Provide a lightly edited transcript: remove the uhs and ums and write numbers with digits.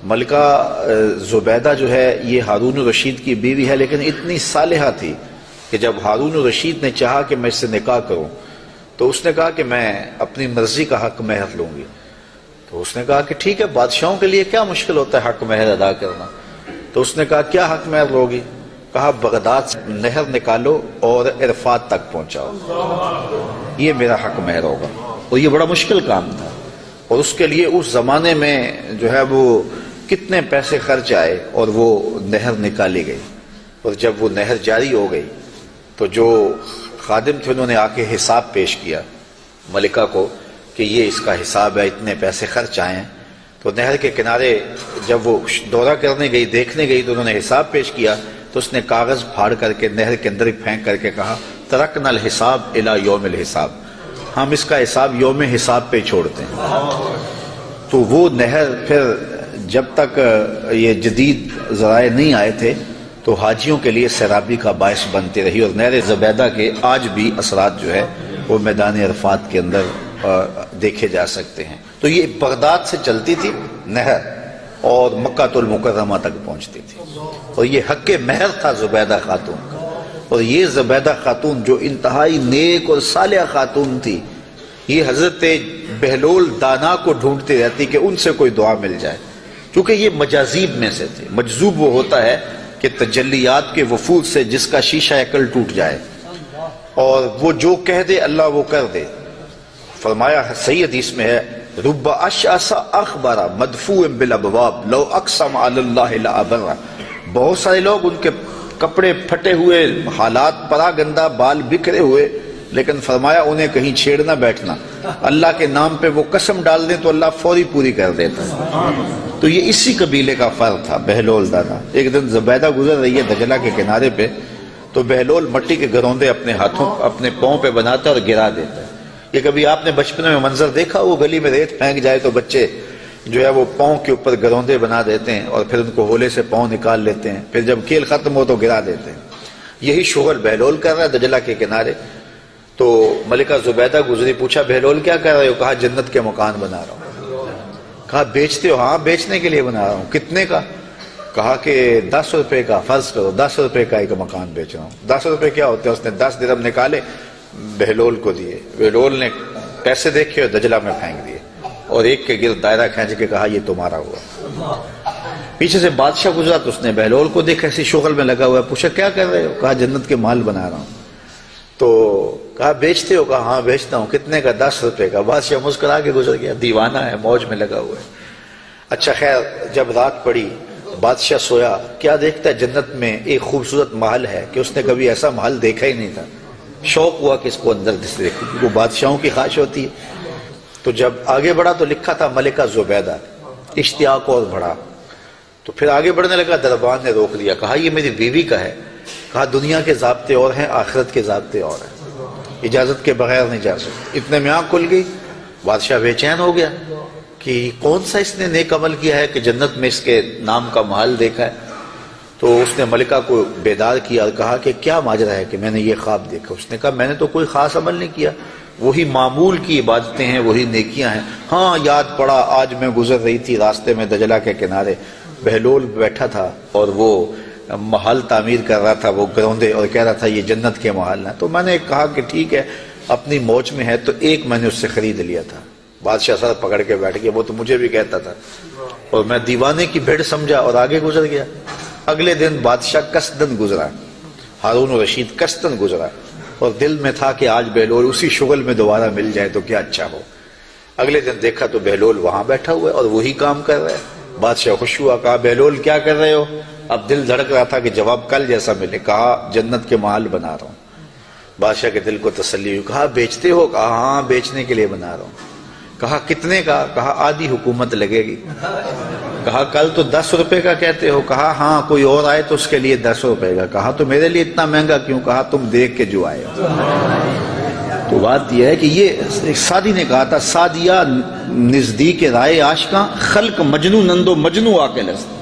ملکہ زبیدہ جو ہے یہ ہارون الرشید کی بیوی ہے، لیکن اتنی صالحہ تھی کہ جب ہارون الرشید نے چاہا کہ میں اس سے نکاح کروں تو اس نے کہا کہ میں اپنی مرضی کا حق مہر لوں گی۔ تو اس نے کہا کہ ٹھیک ہے، بادشاہوں کے لیے کیا مشکل ہوتا ہے حق مہر ادا کرنا۔ تو اس نے کہا کیا حق مہر لوگی؟ کہا بغداد سے نہر نکالو اور عرفات تک پہنچاؤ، یہ میرا حق مہر ہوگا۔ اور یہ بڑا مشکل کام تھا، اور اس کے لیے اس زمانے میں جو ہے وہ کتنے پیسے خرچ آئے، اور وہ نہر نکالی گئی۔ اور جب وہ نہر جاری ہو گئی تو جو خادم تھے انہوں نے آ کے حساب پیش کیا ملکہ کو کہ یہ اس کا حساب ہے، اتنے پیسے خرچ آئے ہیں۔ تو نہر کے کنارے جب وہ دورہ کرنے گئی، دیکھنے گئی، تو انہوں نے حساب پیش کیا، تو اس نے کاغذ پھاڑ کر کے نہر کے اندر پھینک کر کے کہا ترکنا الحساب الی یوم الحساب، ہم اس کا حساب یوم حساب پہ چھوڑتے ہیں۔ تو وہ نہر پھر جب تک یہ جدید ذرائع نہیں آئے تھے تو حاجیوں کے لیے سیرابی کا باعث بنتی رہی، اور نہر زبیدہ کے آج بھی اثرات جو ہے وہ میدان عرفات کے اندر دیکھے جا سکتے ہیں۔ تو یہ بغداد سے چلتی تھی نہر اور مکہ المکرمہ تک پہنچتی تھی، اور یہ حق مہر تھا زبیدہ خاتون کا۔ اور یہ زبیدہ خاتون جو انتہائی نیک اور صالحہ خاتون تھی، یہ حضرت بہلول دانا کو ڈھونڈتی رہتی کہ ان سے کوئی دعا مل جائے، کیونکہ یہ مجاذیب میں سے تھے۔ مجذوب وہ ہوتا ہے کہ تجلیات کے وفود سے جس کا شیشہ عقل ٹوٹ جائے، اور وہ جو کہہ دے اللہ وہ کر دے۔ فرمایا صحیح حدیث میں ہے رب اشعث اخبر مدفوع بالابواب لو اقسم علی اللہ لابر، بہت سارے لوگ ان کے کپڑے پھٹے ہوئے، حالات پرا گندہ، بال بکھرے ہوئے، لیکن فرمایا انہیں کہیں چھیڑ نہ بیٹھنا، اللہ کے نام پہ وہ قسم ڈال دیں تو اللہ فوری پوری کر دیتا ہے۔ تو یہ اسی قبیلے کا فرد تھا بہلول دانا۔ ایک دن زبیدہ گزر رہی ہے دجلہ کے کنارے پہ، تو بہلول مٹی کے گروندے اپنے ہاتھوں اپنے پاؤں پہ بناتا ہے اور گرا دیتا ہے۔ یہ کبھی آپ نے بچپن میں منظر دیکھا، وہ گلی میں ریت پھینک جائے تو بچے جو ہے وہ پاؤں کے اوپر گروندے بنا دیتے ہیں اور پھر ان کو ہولے سے پاؤں نکال لیتے ہیں، پھر جب کھیل ختم ہو تو گرا دیتے ہیں۔ یہی شغل بہلول کر رہا ہے دجلہ کے کنارے۔ تو ملکہ زبیدہ گزری، پوچھا بہلول کیا کر رہے ہو؟ کہا جنت کے مکان بنا رہا ہوں۔ کہا بیچتے ہو؟ ہاں بیچنے کے لیے بنا رہا ہوں۔ کتنے کا؟ کہا کہ 10 روپے کا، فرض کرو 10 روپے کا ایک مکان بیچ رہا ہوں۔ 10 روپے کیا ہوتے ہیں؟ اس نے 10 درہم نکالے، بہلول کو دیے۔ بہلول نے پیسے دیکھے اور دجلہ میں پھینک دیے، اور ایک کے گرد دائرہ کھینچ کے کہا یہ تمہارا ہوا۔ پیچھے سے بادشاہ گزرا تو اس نے بہلول کو دیکھا ایسی شغل میں لگا ہوا ہے، پوچھا کیا کر رہے ہو؟ کہا جنت کے مال بنا رہا ہوں۔ تو کہا بیچتے ہو؟ کہا ہاں بیچتا ہوں۔ کتنے کا؟ 10 روپے کا۔ بادشاہ مسکرا کے گزر گیا، دیوانہ ہے، موج میں لگا ہوا ہے۔ اچھا خیر، جب رات پڑی بادشاہ سویا، کیا دیکھتا ہے جنت میں ایک خوبصورت محل ہے کہ اس نے کبھی ایسا محل دیکھا ہی نہیں تھا۔ شوق ہوا کہ اس کو اندر سے دیکھو، کیونکہ وہ بادشاہوں کی خواہش ہوتی ہے۔ تو جب آگے بڑھا تو لکھا تھا ملکہ زبیدہ، اشتیاق اور بڑھا۔ تو پھر آگے بڑھنے لگا، دربان نے روک دیا، کہا یہ میری بیوی کا ہے۔ کہا دنیا کے ضابطے اور ہیں، آخرت کے ضابطے اور ہیں، اجازت کے بغیر نہیں جا سکتے۔ اتنے میں آنکھ کھل گئی، بادشاہ بے چین ہو گیا کہ کون سا اس نے نیک عمل کیا ہے کہ جنت میں اس کے نام کا محل دیکھا ہے۔ تو اس نے ملکہ کو بیدار کیا اور کہا کہ کیا ماجرا ہے کہ میں نے یہ خواب دیکھا؟ اس نے کہا میں نے تو کوئی خاص عمل نہیں کیا، وہی معمول کی عبادتیں ہیں، وہی نیکیاں ہیں۔ ہاں یاد پڑا، آج میں گزر رہی تھی راستے میں دجلہ کے کنارے، بہلول بیٹھا تھا اور وہ محل تعمیر کر رہا تھا، وہ گروندے، اور کہہ رہا تھا یہ جنت کے محل ہیں۔ تو میں نے کہا کہ ٹھیک ہے، اپنی موج میں ہے، تو ایک میں نے اس سے خرید لیا تھا۔ بادشاہ سر پکڑ کے بیٹھ گیا، وہ تو مجھے بھی کہتا تھا، اور میں دیوانے کی بھیڑ سمجھا اور آگے گزر گیا۔ اگلے دن بادشاہ قصدن گزرا، ہارون الرشید قصدن گزرا، اور دل میں تھا کہ آج بہلول اسی شغل میں دوبارہ مل جائے تو کیا اچھا ہو۔ اگلے دن دیکھا تو بہلول وہاں بیٹھا ہوا ہے اور وہی کام کر رہا ہے۔ بادشاہ خوش ہوا، کہا بہلول کیا کر رہے ہو؟ اب دل دھڑک رہا تھا کہ جواب کل جیسا ملے۔ کہا جنت کے محل بنا رہا ہوں۔ بادشاہ کے دل کو تسلی ہوئی، کہا بیچتے ہو؟ کہا ہاں بیچنے کے لیے بنا رہا ہوں۔ کہا کتنے کا؟ کہا آدھی حکومت لگے گی۔ کہا کل تو 10 روپے کا کہتے ہو۔ کہا ہاں کوئی اور آئے تو اس کے لیے 10 روپے کا۔ کہا تو میرے لیے اتنا مہنگا کیوں؟ کہا تم دیکھ کے جو آئے ہو۔ تو بات یہ ہے کہ یہ ایک سادی نے کہا تھا، سادیہ نزدیک رائے عاشقاں خلق مجنو نندو مجنو آ کے لست۔